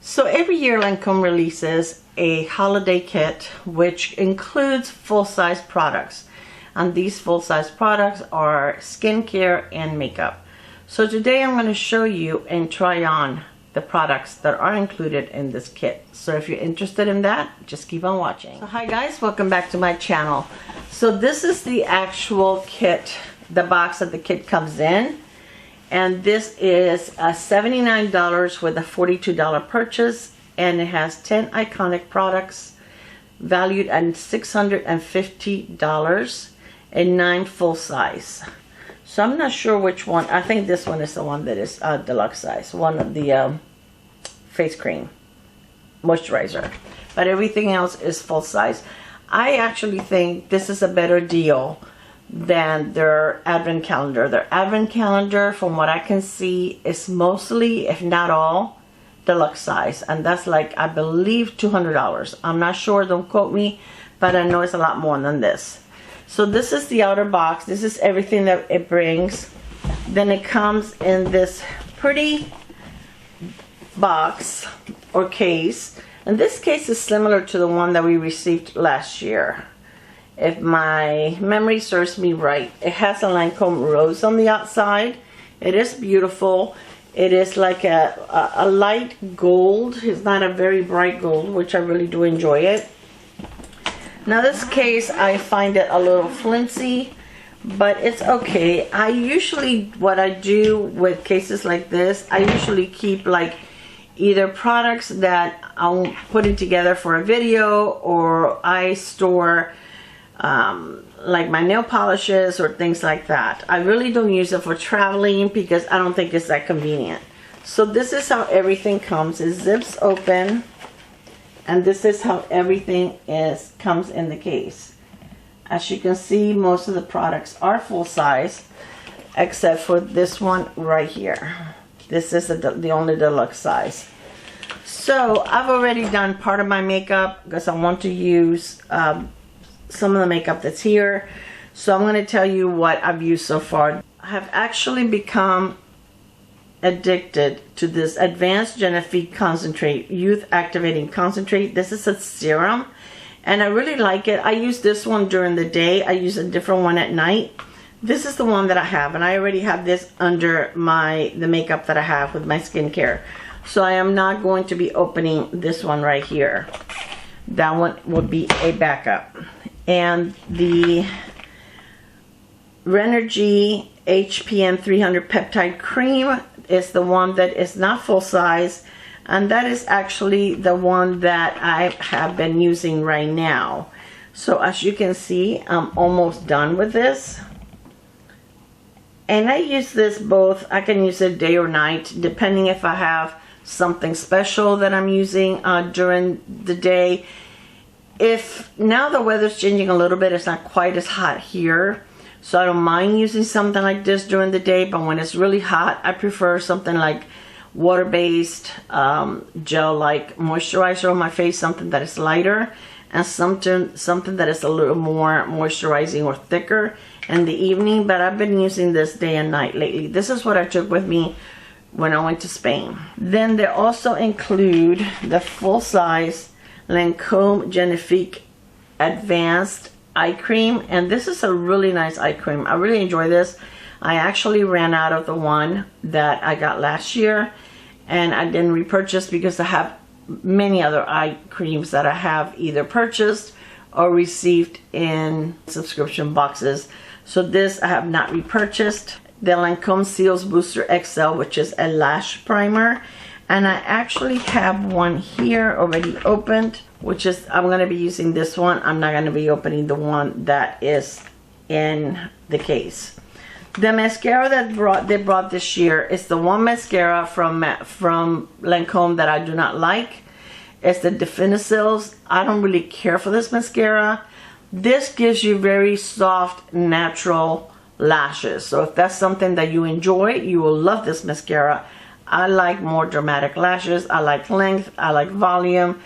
So every year Lancome releases a holiday kit which includes full-size products, and these full-size products are skincare and makeup. So today I'm going to show you and try on the products that are included in this kit. So if you're interested in that, just keep on watching. So hi guys, welcome back to my channel. So this is the actual kit, the box that the kit comes in. And this is $79 with a $42 purchase, and it has 10 iconic products valued at $650 and 9 full size. So I'm not sure which one. I think this one is the one that is deluxe size, one of the face cream moisturizer, but everything else is full size. I actually think this is a better deal than their advent calendar. Their advent calendar, from what I can see, is mostly, if not all, deluxe size, and that's like, I believe, $200. I'm not sure, don't quote me, but I know it's a lot more than this. So this is the outer box. This is everything that it brings. Then it comes in this pretty box or case, and this case is similar to the one that we received last year, if my memory serves me right. It has a Lancome rose on the outside. It is beautiful. It is like a light gold. It's not a very bright gold, which I really do enjoy it. Now this case, I find it a little flimsy, but it's okay. I usually, what I do with cases like this, I usually keep like either products that I'm putting together for a video, or I store like my nail polishes or things like that. I really don't use it for traveling because I don't think it's that convenient. So this is how everything comes. It zips open, and this is how everything comes in the case. As you can see, most of the products are full size except for this one right here. This is the only deluxe size. So I've already done part of my makeup because I want to use some of the makeup that's here. So I'm going to tell you what I've used so far. I have actually become addicted to this Advanced Genifique Concentrate, Youth Activating Concentrate. This is a serum, and I really like it. I use this one during the day. I use a different one at night. This is the one that I have, and I already have this under the makeup that I have with my skincare. So I am not going to be opening this one right here. That one would be a backup. And the Renergy HPM 300 Peptide Cream is the one that is not full size, and that is actually the one that I have been using right now. So as you can see, I'm almost done with this. And I use this both, I can use it day or night, depending if I have something special that I'm using during the day. If now the weather's changing a little bit, it's not quite as hot here, so I don't mind using something like this during the day, but when it's really hot, I prefer something like water-based gel-like moisturizer on my face, something that is lighter, and something that is a little more moisturizing or thicker in the evening. But I've been using this day and night lately. This is what I took with me when I went to Spain. Then they also include the full-size Lancome Genifique Advanced Eye Cream, and this is a really nice eye cream. I really enjoy this. I actually ran out of the one that I got last year, and I didn't repurchase because I have many other eye creams that I have either purchased or received in subscription boxes. So this I have not repurchased. The Lancome Seals Booster XL, which is a lash primer. And I actually have one here already opened, which is, I'm going to be using this one. I'm not going to be opening the one that is in the case. The mascara that they brought this year is the one mascara from Lancome that I do not like. It's the Definicils. I don't really care for this mascara. This gives you very soft, natural lashes. So if that's something that you enjoy, you will love this mascara. I like more dramatic lashes. I like length. I like volume.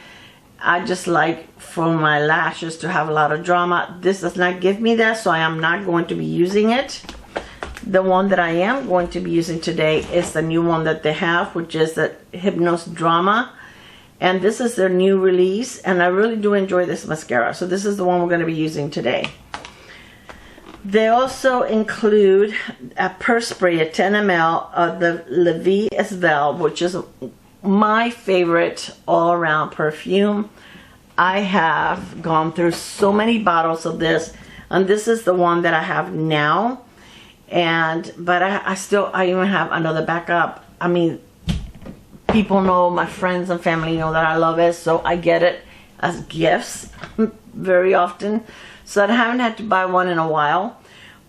I just like for my lashes to have a lot of drama. This does not give me that, so I am not going to be using it. The one that I am going to be using today is the new one that they have, which is the Hypnose Drama. And this is their new release, and I really do enjoy this mascara. So this is the one we're going to be using today. They also include a purse spray, a 10 ml of the La Vie is Belle, which is my favorite all-around perfume. I have gone through so many bottles of this, and this is the one that I have now. But I even have another backup. I mean, people know, my friends and family know that I love it, so I get it as gifts very often. So I haven't had to buy one in a while.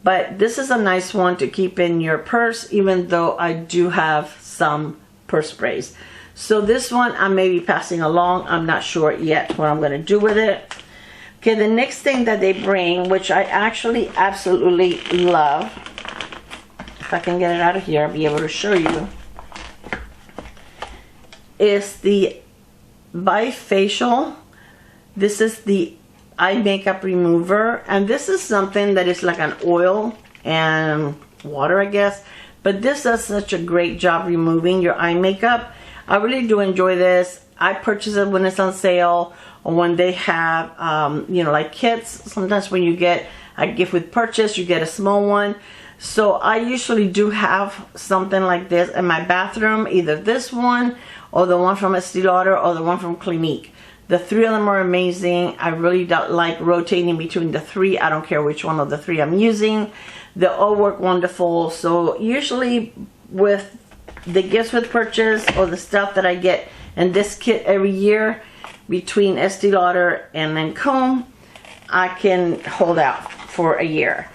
But this is a nice one to keep in your purse, even though I do have some purse sprays. So this one I may be passing along. I'm not sure yet what I'm going to do with it. Okay, the next thing that they bring, which I actually absolutely love, if I can get it out of here, I'll be able to show you, is the bifacial. This is the eye makeup remover, and this is something that is like an oil and water, I guess, but this does such a great job removing your eye makeup. I really do enjoy this. I purchase it when it's on sale, or when they have you know, like kits. Sometimes when you get a gift with purchase, you get a small one. So I usually do have something like this in my bathroom, either this one or the one from Estee Lauder or the one from Clinique. The three of them are amazing. I really don't like rotating between the three. I don't care which one of the three I'm using. They all work wonderful. So usually with the gifts with purchase or the stuff that I get in this kit every year between Estee Lauder and Lancome, I can hold out for a year.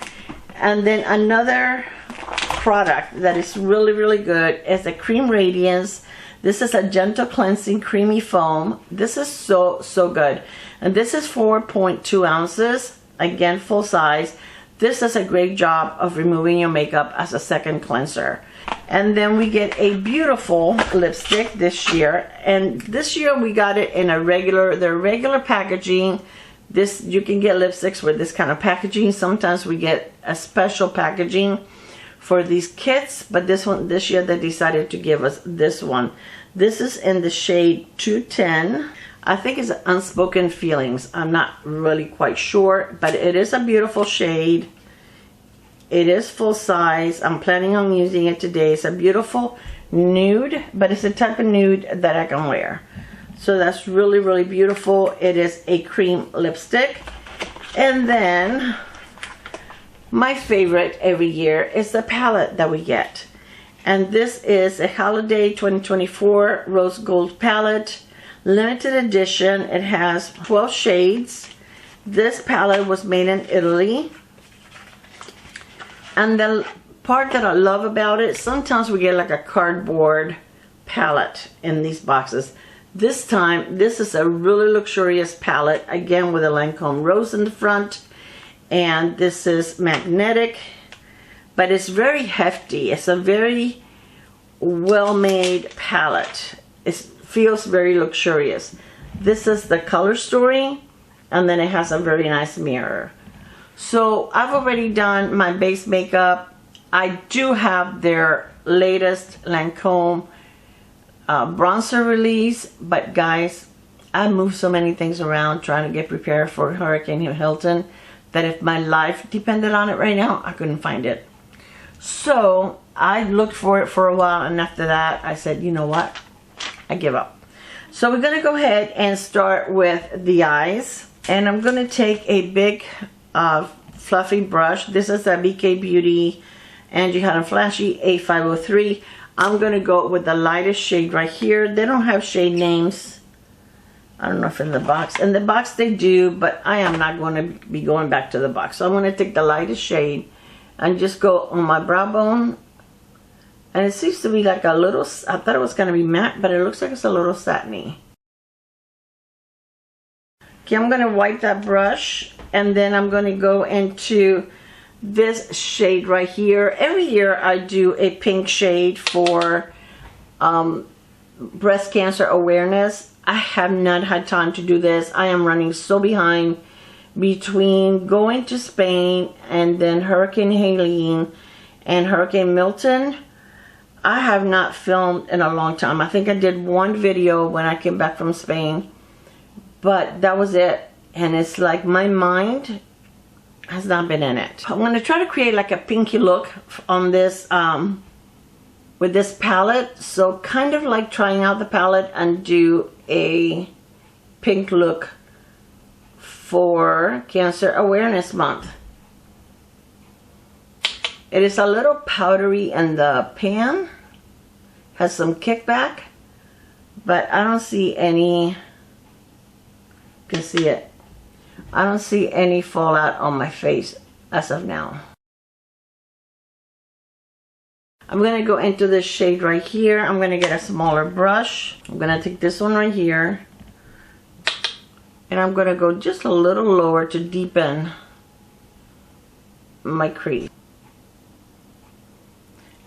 And then another product that is really, really good is the Cream Radiance. This is a gentle cleansing creamy foam. This is so good. And this is 4.2 ounces. Again, full size. This does a great job of removing your makeup as a second cleanser. And then we get a beautiful lipstick this year. And this year we got it in their regular packaging. This, you can get lipsticks with this kind of packaging. Sometimes we get a special packaging for these kits, but this year they decided to give us this one. This is in the shade 210. I think it's Unspoken Feelings. I'm not really quite sure, but it is a beautiful shade. It is full size. I'm planning on using it today. It's a beautiful nude, but it's a type of nude that I can wear. So that's really, really beautiful. It is a cream lipstick. And then my favorite every year is the palette that we get. And this is a Holiday 2024 Rose Gold palette. Limited edition. It has 12 shades. This palette was made in Italy. And the part that I love about it, sometimes we get like a cardboard palette in these boxes. This time, this is a really luxurious palette, again with a Lancome rose in the front. And this is magnetic, but it's very hefty. It's a very well-made palette. It feels very luxurious. This is the color story, and then it has a very nice mirror. So I've already done my base makeup. I do have their latest Lancome bronzer release, but guys, I moved so many things around trying to get prepared for Hurricane Hilton that if my life depended on it right now, I couldn't find it. So I looked for it for a while, and after that I said, you know what, I give up. So we're gonna go ahead and start with the eyes, and I'm gonna take a big fluffy brush. This is a BK Beauty Angie Hot and Flashy A503. I'm gonna go with the lightest shade right here. They don't have shade names. I don't know if in the box. In the box they do, but I am not going to be going back to the box. So I'm going to take the lightest shade and just go on my brow bone. And it seems to be like a little, I thought it was going to be matte, but it looks like it's a little satiny. Okay, I'm going to wipe that brush, and then I'm going to go into this shade right here. Every year I do a pink shade for breast cancer awareness. I have not had time to do this. I am running so behind between going to Spain and then Hurricane Helene and Hurricane Milton. I have not filmed in a long time. I think I did one video when I came back from Spain, but that was it. And it's like my mind has not been in it. I'm going to try to create like a pinky look on this with this palette. So kind of like trying out the palette and do a pink look for Cancer Awareness Month. It is a little powdery in the pan, has some kickback, but I don't see any, you can see it, I don't see any fallout on my face as of now. I'm going to go into this shade right here. I'm going to get a smaller brush. I'm going to take this one right here, and I'm going to go just a little lower to deepen my crease.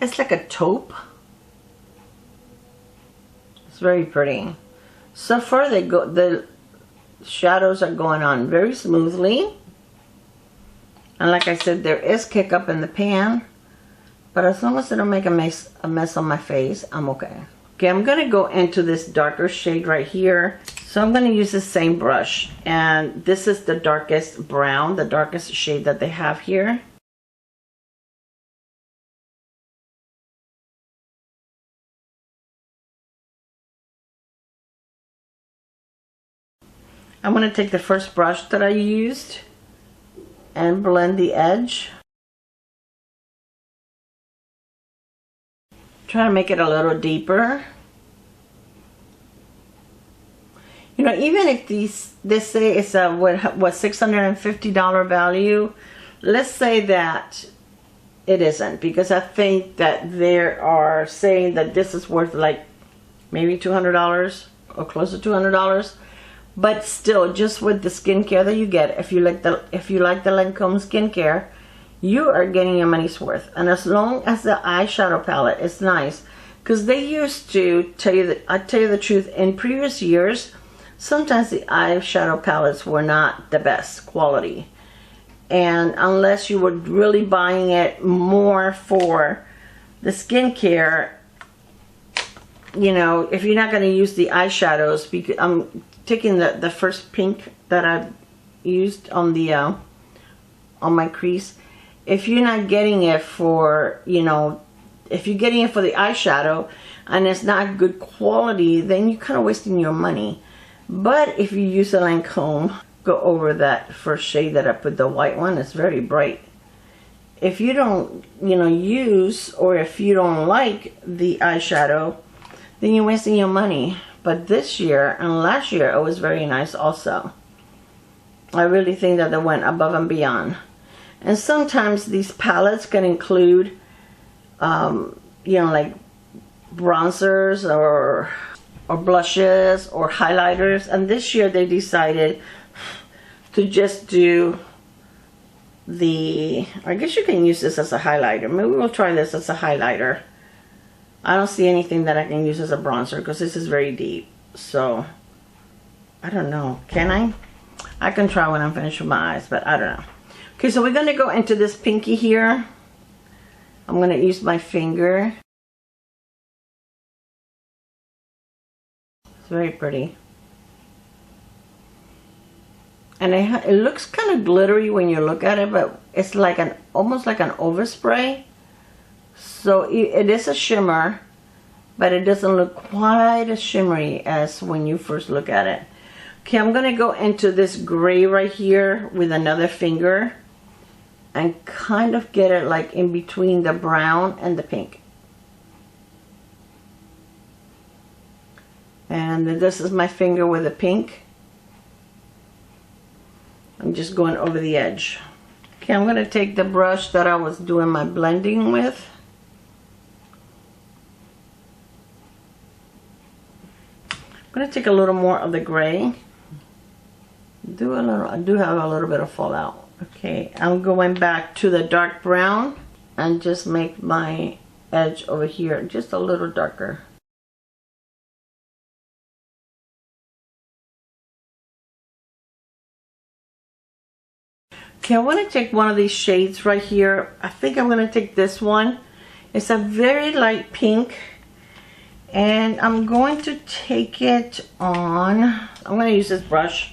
It's like a taupe. It's very pretty. So far the shadows are going on very smoothly. And like I said, there is kick up in the pan. But as long as it don't make a mess on my face, I'm okay. Okay, I'm going to go into this darker shade right here. So I'm going to use the same brush. And this is the darkest brown, the darkest shade that they have here. I'm going to take the first brush that I used and blend the edge. Try to make it a little deeper. You know, even if they say it's a what $650 value, let's say that it isn't, because I think that they are saying that this is worth like maybe $200 or close to $200. But still, just with the skincare that you get, if you like the Lancome skincare, you are getting your money's worth. And as long as the eyeshadow palette is nice, because they used to I tell you the truth, in previous years, sometimes the eyeshadow palettes were not the best quality, and unless you were really buying it more for the skincare, you know, if you're not going to use the eyeshadows, because I'm taking the first pink that I used on the on my crease. If you're not getting it for, you know, if you're getting it for the eyeshadow and it's not good quality, then you're kind of wasting your money. But if you use a Lancome, go over that first shade that I put, the white one, it's very bright. If you don't, you know, use, or if you don't like the eyeshadow, then you're wasting your money. But this year and last year, it was very nice also. I really think that they went above and beyond. And sometimes these palettes can include, you know, like bronzers or blushes or highlighters. And this year they decided to just do the, I guess you can use this as a highlighter. Maybe we'll try this as a highlighter. I don't see anything that I can use as a bronzer because this is very deep. So, I don't know. Can I? I can try when I'm finished with my eyes, but I don't know. Okay, so we're going to go into this pinky here. I'm going to use my finger. It's very pretty. And it looks kind of glittery when you look at it, but it's like almost like an overspray. So it is a shimmer, but it doesn't look quite as shimmery as when you first look at it. Okay, I'm going to go into this gray right here with another finger and kind of get it like in between the brown and the pink. And this is my finger with the pink. I'm just going over the edge. Okay, I'm going to take the brush that I was doing my blending with. I'm going to take a little more of the gray. I do have a little bit of fallout. Okay, I'm going back to the dark brown and just make my edge over here just a little darker. Okay, I want to take one of these shades right here. I think I'm going to take this one. It's a very light pink, and I'm going to take it on. I'm going to use this brush,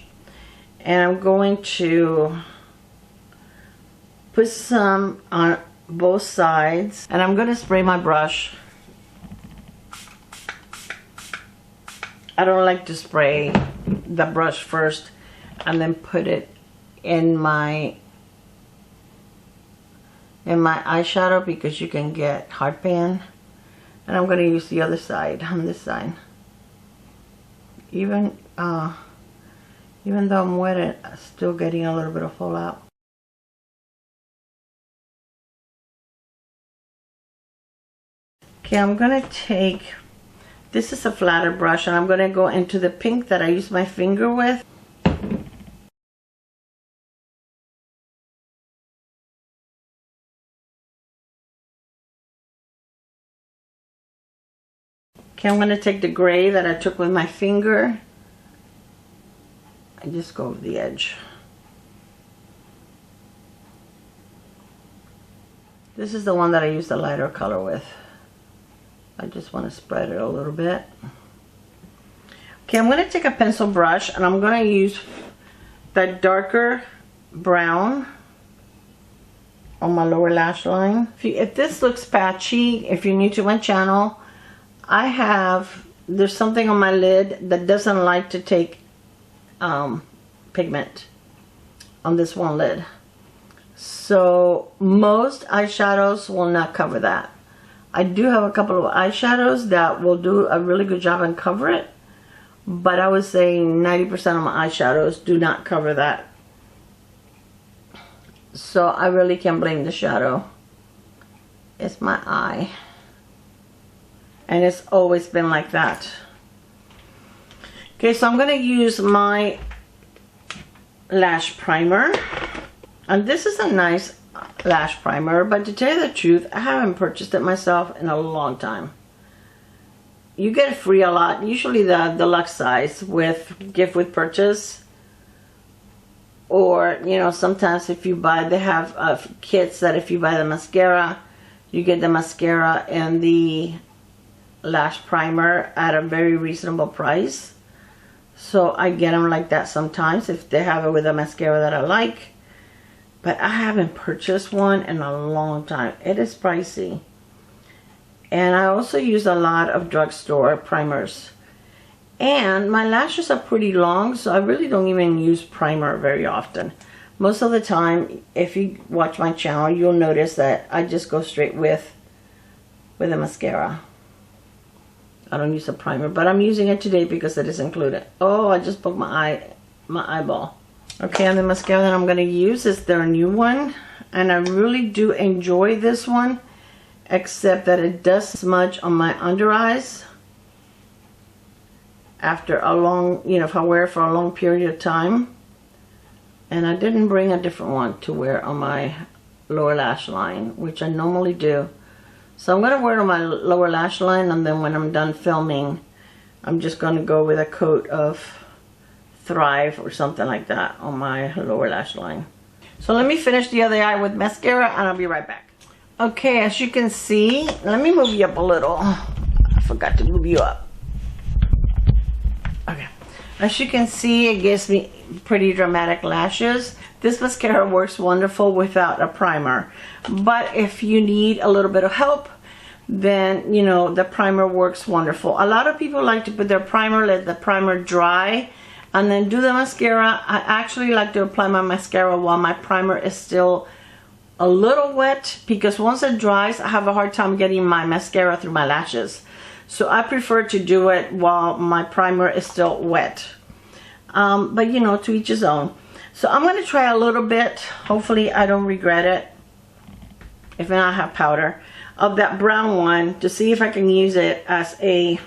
and I'm going to put some on both sides, and I'm going to spray my brush. I don't like to spray the brush first and then put it in my eyeshadow, because you can get heartburn. And I'm going to use the other side, on this side. Even though I'm wet, I'm still getting a little bit of fallout. Okay, I'm going to take, this is a flatter brush, and I'm going to go into the pink that I used my finger with. Okay, I'm going to take the gray that I took with my finger and just go over the edge. This is the one that I used the lighter color with. I just want to spread it a little bit. Okay, I'm going to take a pencil brush, and I'm going to use that darker brown on my lower lash line. If this looks patchy, if you're new to my channel, there's something on my lid that doesn't like to take pigment on this one lid. So most eyeshadows will not cover that. I do have a couple of eyeshadows that will do a really good job and cover it, but I would say 90% of my eyeshadows do not cover that. So I really can't blame the shadow. It's my eye. And it's always been like that. Okay, so I'm going to use my lash primer. And this is a nice lash primer, but to tell you the truth, I haven't purchased it myself in a long time. You get it free a lot, usually the deluxe size with gift with purchase. Or, you know, sometimes if you buy, they have kits that if you buy the mascara, you get the mascara and the lash primer at a very reasonable price. So I get them like that sometimes if they have it with a mascara that I like. But I haven't purchased one in a long time. It is pricey. And I also use a lot of drugstore primers. And my lashes are pretty long, so I really don't even use primer very often. Most of the time, if you watch my channel, you'll notice that I just go straight with a mascara. I don't use a primer, but I'm using it today because it is included. Oh, I just poked my eyeball. Okay, and the mascara that I'm going to use is their new one. And I really do enjoy this one, except that it does smudge on my under eyes after a long, you know, if I wear it for a long period of time. And I didn't bring a different one to wear on my lower lash line, which I normally do. So I'm going to wear it on my lower lash line, and then when I'm done filming, I'm just going to go with a coat of Thrive or something like that on my lower lash line. So let me finish the other eye with mascara, and I'll be right back. Okay, as you can see, let me move you up a little. I forgot to move you up. Okay, as you can see, it gives me pretty dramatic lashes. This mascara works wonderful without a primer, but if you need a little bit of help, then you know the primer works wonderful. A lot of people like to put their primer, let the primer dry, and then do the mascara. I actually like to apply my mascara while my primer is still a little wet, because once it dries, I have a hard time getting my mascara through my lashes. So I prefer to do it while my primer is still wet. But you know, to each his own. So I'm going to try a little bit. Hopefully I don't regret it. If not, I have powder of that brown one to see if I can use it as a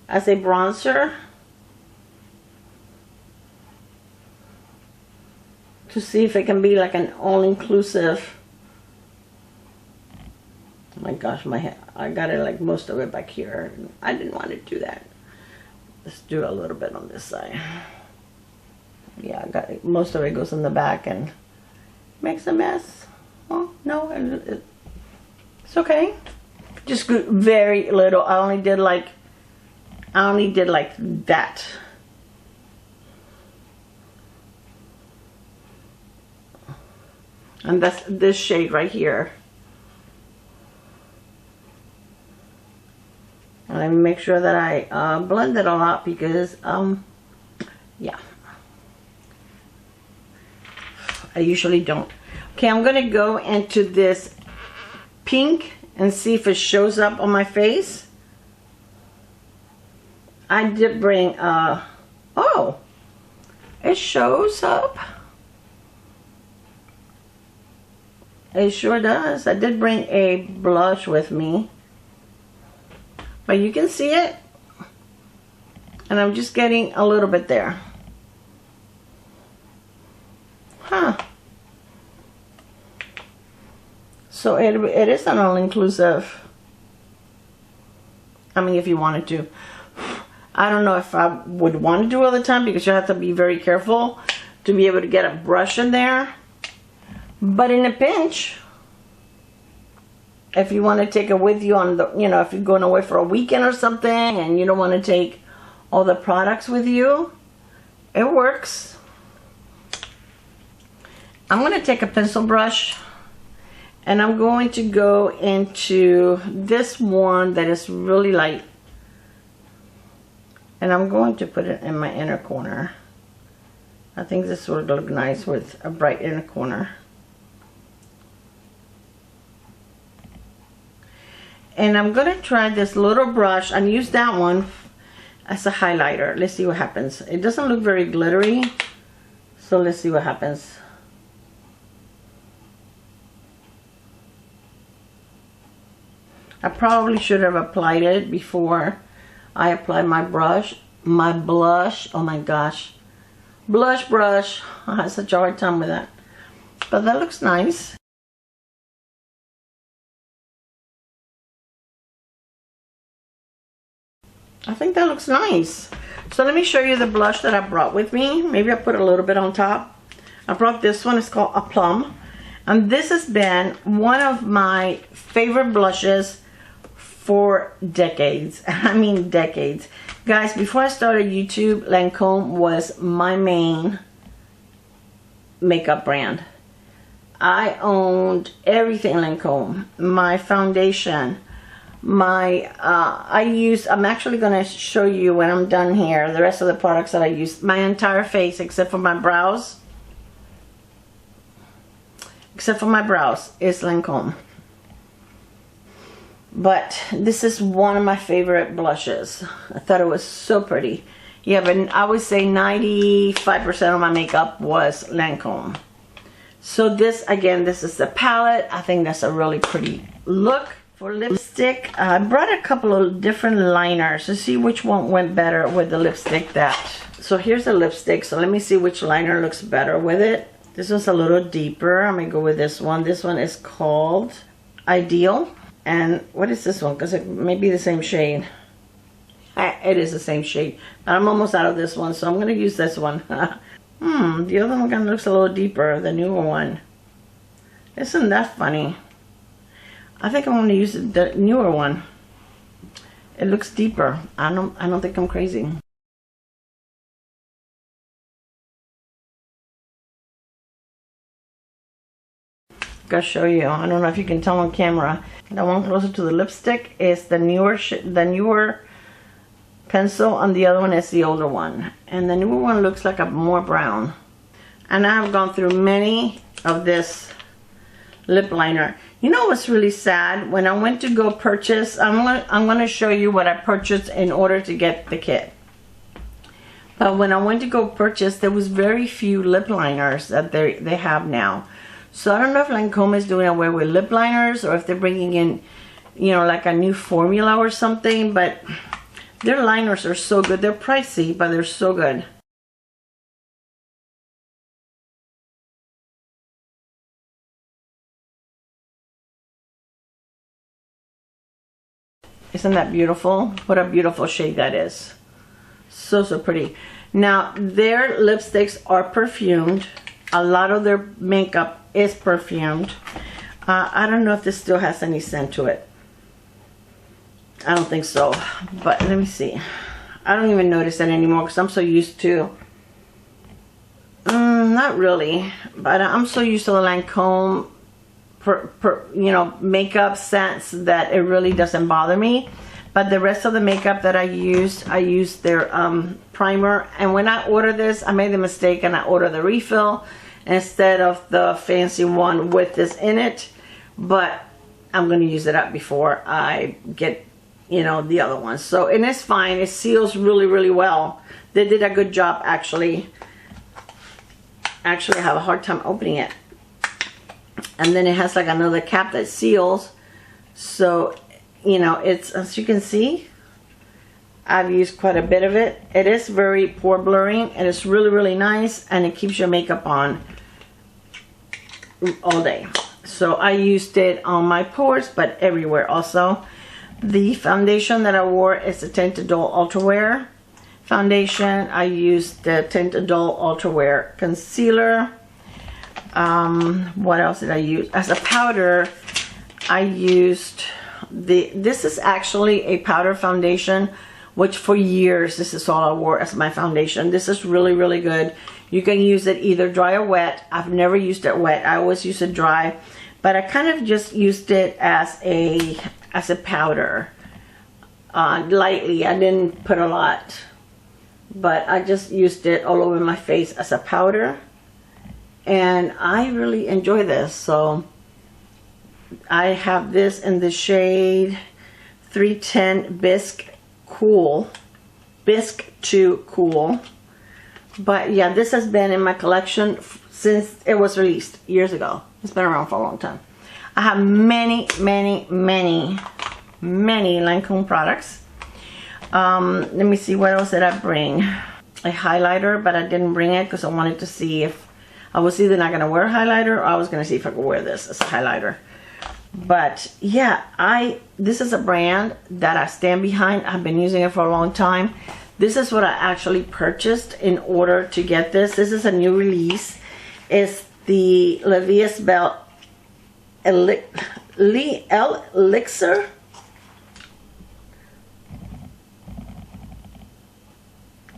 bronzer. To see if it can be like an all-inclusive. Oh my gosh, my hair, I got it like most of it back here. I didn't want to do that. Let's do a little bit on this side. Yeah, I got it. Most of it goes in the back and makes a mess. Oh no, It's okay. Just very little. I only did like that. And that's this shade right here. And let me make sure that I blend it all out because, yeah. I usually don't. Okay, I'm going to go into this pink and see if it shows up on my face. I did bring, oh, it shows up. It sure does. I did bring a blush with me. But you can see it. And I'm just getting a little bit there. Huh. So it is an all-inclusive. I mean, if you wanted to. I don't know if I would want to do it all the time because you have to be very careful to be able to get a brush in there. But in a pinch, if you want to take it with you on the, you know, if you're going away for a weekend or something and you don't want to take all the products with you, it works. I'm going to take a pencil brush and I'm going to go into this one that is really light. And I'm going to put it in my inner corner. I think this would look nice with a bright inner corner. And I'm going to try this little brush and use that one as a highlighter. Let's see what happens. It doesn't look very glittery, so let's see what happens. I probably should have applied it before I applied my brush. My blush, oh my gosh. Blush brush. I had such a hard time with that. But that looks nice. I think that looks nice. So let me show you the blush that I brought with me. Maybe I put a little bit on top. I brought this one. It's called a plum. And this has been one of my favorite blushes for decades. I mean decades. Guys, before I started YouTube, Lancome was my main makeup brand. I owned everything Lancome. My foundation, my I'm actually going to show you when I'm done here the rest of the products that I use. My entire face except for my brows, is Lancome. But this is one of my favorite blushes. I thought it was so pretty. Yeah, but I would say 95% of my makeup was Lancome. So this, again, this is the palette. I think that's a really pretty look. For lipstick, I brought a couple of different liners to see which one went better with the lipstick that. So here's the lipstick. So let me see which liner looks better with it. This one's a little deeper. I'm going to go with this one. This one is called Ideal. And what is this one? Because it may be the same shade. It is the same shade. But I'm almost out of this one, so I'm going to use this one. The other one kind of looks a little deeper, the newer one. Isn't that funny? I think I'm going to use the newer one. It looks deeper. I don't think I'm crazy. Gotta show you. I don't know if you can tell on camera. The one closer to the lipstick is the newer pencil, and the other one is the older one. And the newer one looks like a more brown. And I've gone through many of this lip liner. You know what's really sad? When I went to go purchase, I'm gonna show you what I purchased in order to get the kit. But when I went to go purchase, there was very few lip liners that they have now. So I don't know if Lancome is doing away with lip liners or if they're bringing in, you know, like a new formula or something. But their liners are so good. They're pricey, but they're so good. Isn't that beautiful? What a beautiful shade that is. So, so pretty. Now, their lipsticks are perfumed. A lot of their makeup is perfumed. I don't know if this still has any scent to it. I don't think so, but let me see. I don't even notice that anymore because I'm so used to, not really, but I'm so used to the Lancome you know, makeup scents that it really doesn't bother me. But the rest of the makeup that I used their primer. And when I ordered this, I made the mistake and I ordered the refill instead of the fancy one with this in it. But I'm going to use it up before I get, you know, the other one. So, and it's fine. It seals really, really well. They did a good job, actually. Actually, I have a hard time opening it. And then it has like another cap that seals. So, you know, it's, as you can see, I've used quite a bit of it. It is very pore blurring, and it's really, really nice, and it keeps your makeup on all day. So I used it on my pores, but everywhere also. The foundation that I wore is the Tinted Dull Ultra Wear foundation. I used the Tinted Dull Ultra Wear concealer. What else did I use? As a powder, I used this is actually a powder foundation, which for years this is all I wore as my foundation. This is really, really good. You can use it either dry or wet. I've never used it wet. I always use it dry, but I kind of just used it as a powder, lightly. I didn't put a lot, but I just used it all over my face as a powder, and I really enjoy this. So I have this in the shade 310 Bisque to Cool. But yeah, this has been in my collection since it was released years ago. It's been around for a long time. I have many Lancome products. Let me see, what else did I bring? A highlighter, but I didn't bring it because I wanted to see if I was either not going to wear a highlighter, or I was going to see if I could wear this as a highlighter. But yeah, this is a brand that I stand behind. I've been using it for a long time. This is what I actually purchased in order to get this. This is a new release. It's the La Vie Belle Elixir.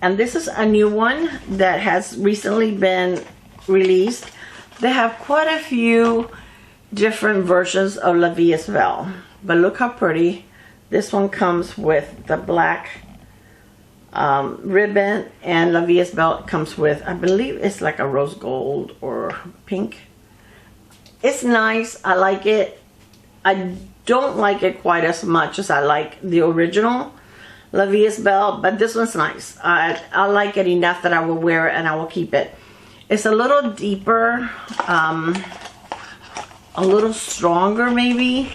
And this is a new one that has recently been released. They have quite a few different versions of La Vie Belle, but look how pretty. This one comes with the black ribbon, and La Vie Belle comes with, I believe it's like a rose gold or pink. It's nice. I like it. I don't like it quite as much as I like the original La Vie Belle, but this one's nice. I like it enough that I will wear it and I will keep it. It's a little deeper, a little stronger maybe,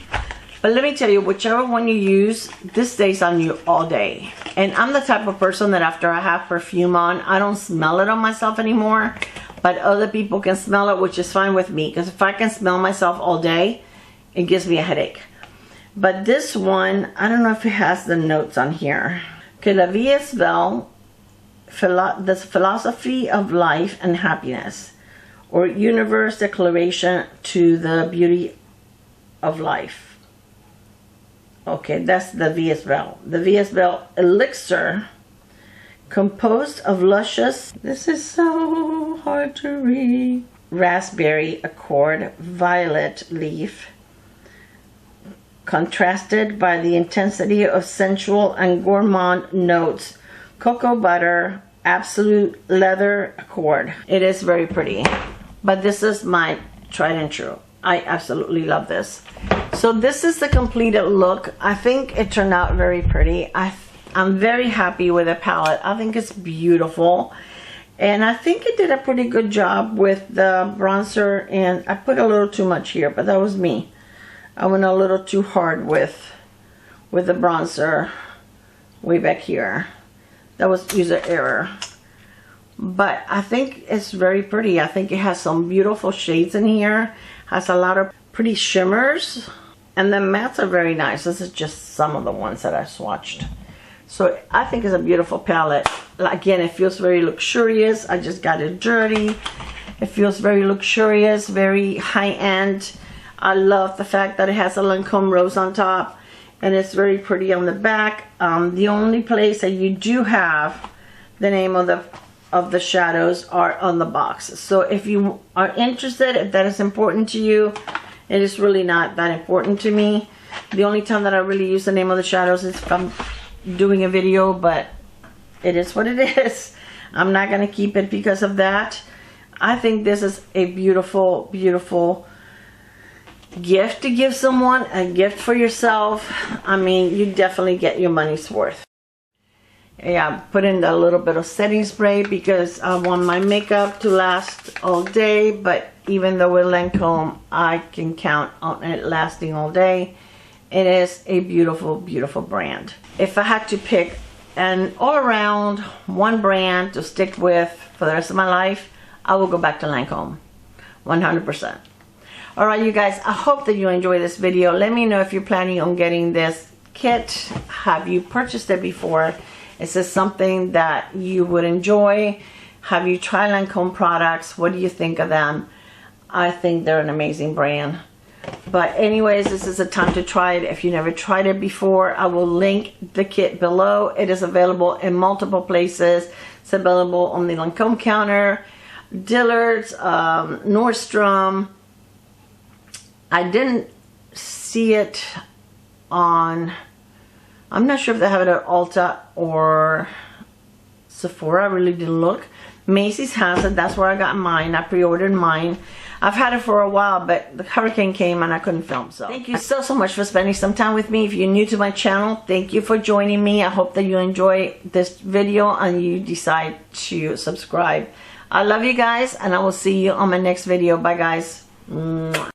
but let me tell you, whichever one you use, this stays on you all day. And I'm the type of person that after I have perfume on, I don't smell it on myself anymore, but other people can smell it, which is fine with me, because if I can smell myself all day, it gives me a headache. But this one, I don't know if it has the notes on here. Okay, La Vie Belle, the philosophy of life and happiness, or universe declaration to the beauty of life. Okay, that's the Vie Belle. The Vie Belle Elixir, composed of luscious, this is so hard to read, raspberry accord, violet leaf, contrasted by the intensity of sensual and gourmand notes, cocoa butter, absolute leather accord. It is very pretty, but this is my tried and true. I absolutely love this. So this is the completed look. I think it turned out very pretty. I'm very happy with the palette. I think it's beautiful, and I think it did a pretty good job with the bronzer, and I put a little too much here, but that was me. I went a little too hard with the bronzer way back here. That was user error. But I think it's very pretty. I think it has some beautiful shades in here. Has a lot of pretty shimmers. And the mattes are very nice. This is just some of the ones that I swatched. So I think it's a beautiful palette. Again, it feels very luxurious. I just got it dirty. It feels very luxurious, very high-end. I love the fact that it has a Lancome rose on top, and it's very pretty on the back. The only place that you do have the name of the shadows are on the box. So if you are interested, if that is important to you, it is really not that important to me. The only time that I really use the name of the shadows is if I'm doing a video, but it is what it is. I'm not going to keep it because of that. I think this is a beautiful, beautiful gift to give someone, a gift for yourself. I mean, you definitely get your money's worth. Yeah, put in a little bit of setting spray because I want my makeup to last all day, but even though with Lancome, I can count on it lasting all day. It is a beautiful, beautiful brand. If I had to pick an all-around one brand to stick with for the rest of my life, I will go back to Lancome, 100%. Alright you guys, I hope that you enjoyed this video. Let me know if you're planning on getting this kit. Have you purchased it before? Is this something that you would enjoy? Have you tried Lancome products? What do you think of them? I think they're an amazing brand. But anyways, this is a time to try it. If you never tried it before, I will link the kit below. It is available in multiple places. It's available on the Lancome counter, Dillard's, Nordstrom. I didn't see it on, I'm not sure if they have it at Ulta or Sephora. I really didn't look. Macy's has it. That's where I got mine. I pre-ordered mine. I've had it for a while, but the hurricane came and I couldn't film. So thank you so much for spending some time with me. If you're new to my channel, thank you for joining me. I hope that you enjoy this video and you decide to subscribe. I love you guys, and I will see you on my next video. Bye guys. Mwah.